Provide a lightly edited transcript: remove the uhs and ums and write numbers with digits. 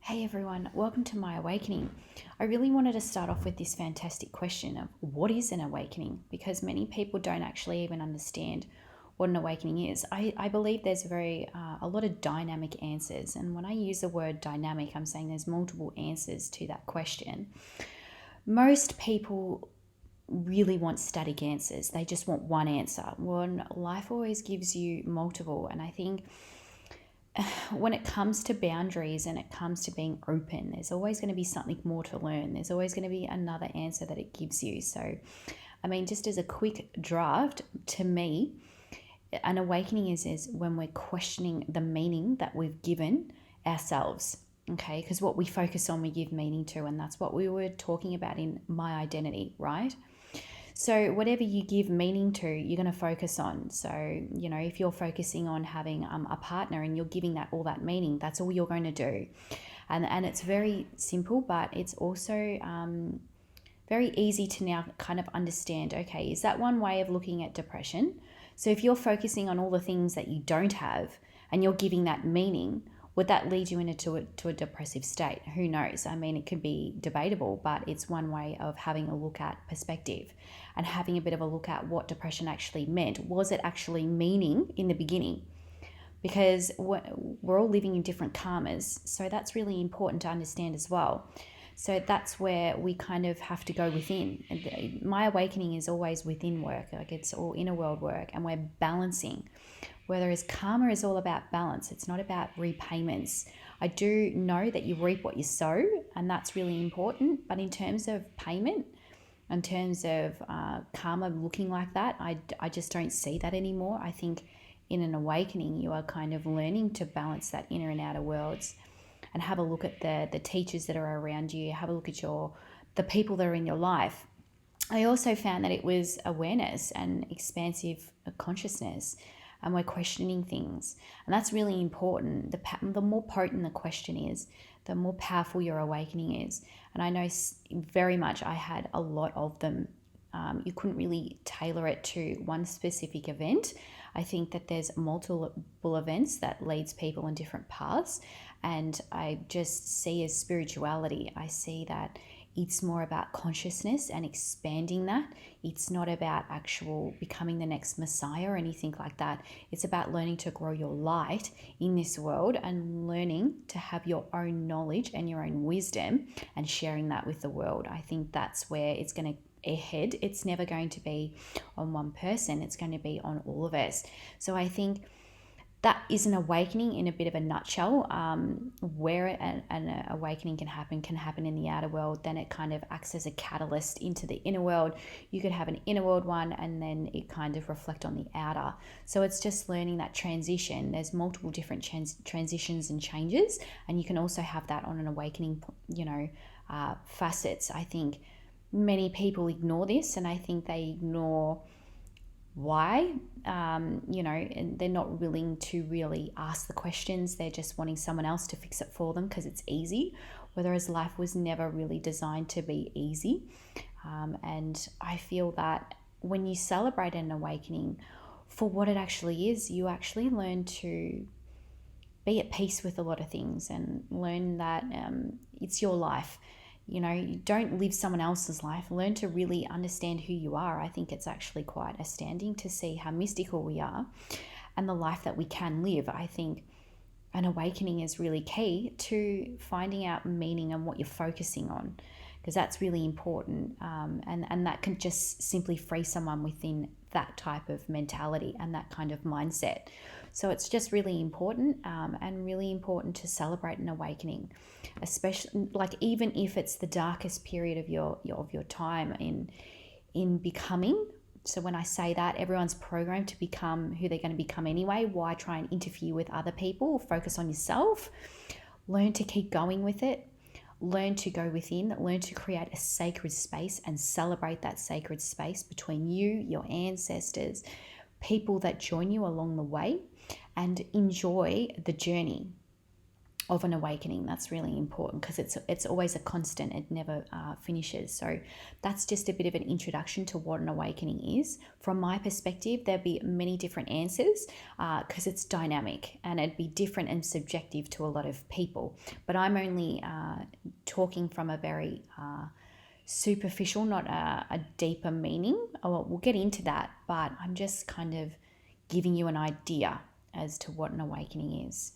Hey everyone, welcome to My Awakening. I really wanted to start off with this fantastic question of what is an awakening, because many people don't actually even understand what an awakening is. I believe there's a lot of dynamic answers, and when I use the word dynamic, I'm saying there's multiple answers to that question. Most people really want static answers. They just want one answer. When life always gives you multiple, and I think when it comes to boundaries and it comes to being open, there's always going to be something more to learn. There's always going to be another answer that it gives you. So, I mean, just as a quick draft, to me, an awakening is when we're questioning the meaning that we've given ourselves. Okay, because what we focus on, we give meaning to, and that's what we were talking about in My Identity, right? So, whatever you give meaning to, you're going to focus on. So, if you're focusing on having a partner and you're giving that all that meaning, that's all you're going to do. And it's very simple, but it's also very easy to now kind of understand, okay, is that one way of looking at depression? So, if you're focusing on all the things that you don't have and you're giving that meaning, would that lead you into a depressive state? Who knows? I mean, it could be debatable, but it's one way of having a look at perspective and having a bit of a look at what depression actually meant. Was it actually meaning in the beginning? Because we're all living in different karmas, so that's really important to understand as well. So that's where we kind of have to go within. My awakening is always within work, like it's all inner world work, and we're balancing. Whereas karma is all about balance, it's not about repayments. I do know that you reap what you sow, and that's really important. But in terms of payment, in terms of karma looking like that, I just don't see that anymore. I think in an awakening, you are kind of learning to balance that inner and outer worlds and have a look at the teachers that are around you, have a look at the people that are in your life. I also found that it was awareness and expansive consciousness, and we're questioning things, and that's really important. The more potent the question is, the more powerful your awakening is. And I know very much I had a lot of them. You couldn't really tailor it to one specific event. I think that there's multiple events that leads people in different paths, and I just see as spirituality, I see that it's more about consciousness and expanding that. It's not about actual becoming the next messiah or anything like that. It's about learning to grow your light in this world and learning to have your own knowledge and your own wisdom and sharing that with the world. I think that's where it's going to head. It's never going to be on one person, it's going to be on all of us. So I think that is an awakening in a bit of a nutshell. Where an awakening can happen in the outer world. Then it kind of acts as a catalyst into the inner world. You could have an inner world one, and then it kind of reflect on the outer. So it's just learning that transition. There's multiple different transitions and changes, and you can also have that on an awakening, facets. I think many people ignore this, and I think they ignore why. And they're not willing to really ask the questions. They're just wanting someone else to fix it for them because it's easy, whereas life was never really designed to be easy. And I feel that when you celebrate an awakening for what it actually is, you actually learn to be at peace with a lot of things and learn that it's your life. You don't live someone else's life. Learn to really understand who you are. I think it's actually quite astounding to see how mystical we are and the life that we can live. I think an awakening is really key to finding out meaning and what you're focusing on, because that's really important. And that can just simply free someone within that type of mentality and that kind of mindset. So it's just really important, and really important to celebrate an awakening, especially like even if it's the darkest period of your time in becoming. So when I say that, everyone's programmed to become who they're going to become anyway. Why try and interfere with other people? Focus on yourself. Learn to keep going with it. Learn to go within. Learn to create a sacred space and celebrate that sacred space between you, your ancestors, people that join you along the way, and enjoy the journey. of an awakening. That's really important because it's always a constant. It never finishes. So that's just a bit of an introduction to what an awakening is. From my perspective, there'd be many different answers because it's dynamic and it'd be different and subjective to a lot of people. But I'm only talking from a very superficial, not a deeper meaning. We'll get into that, but I'm just kind of giving you an idea as to what an awakening is.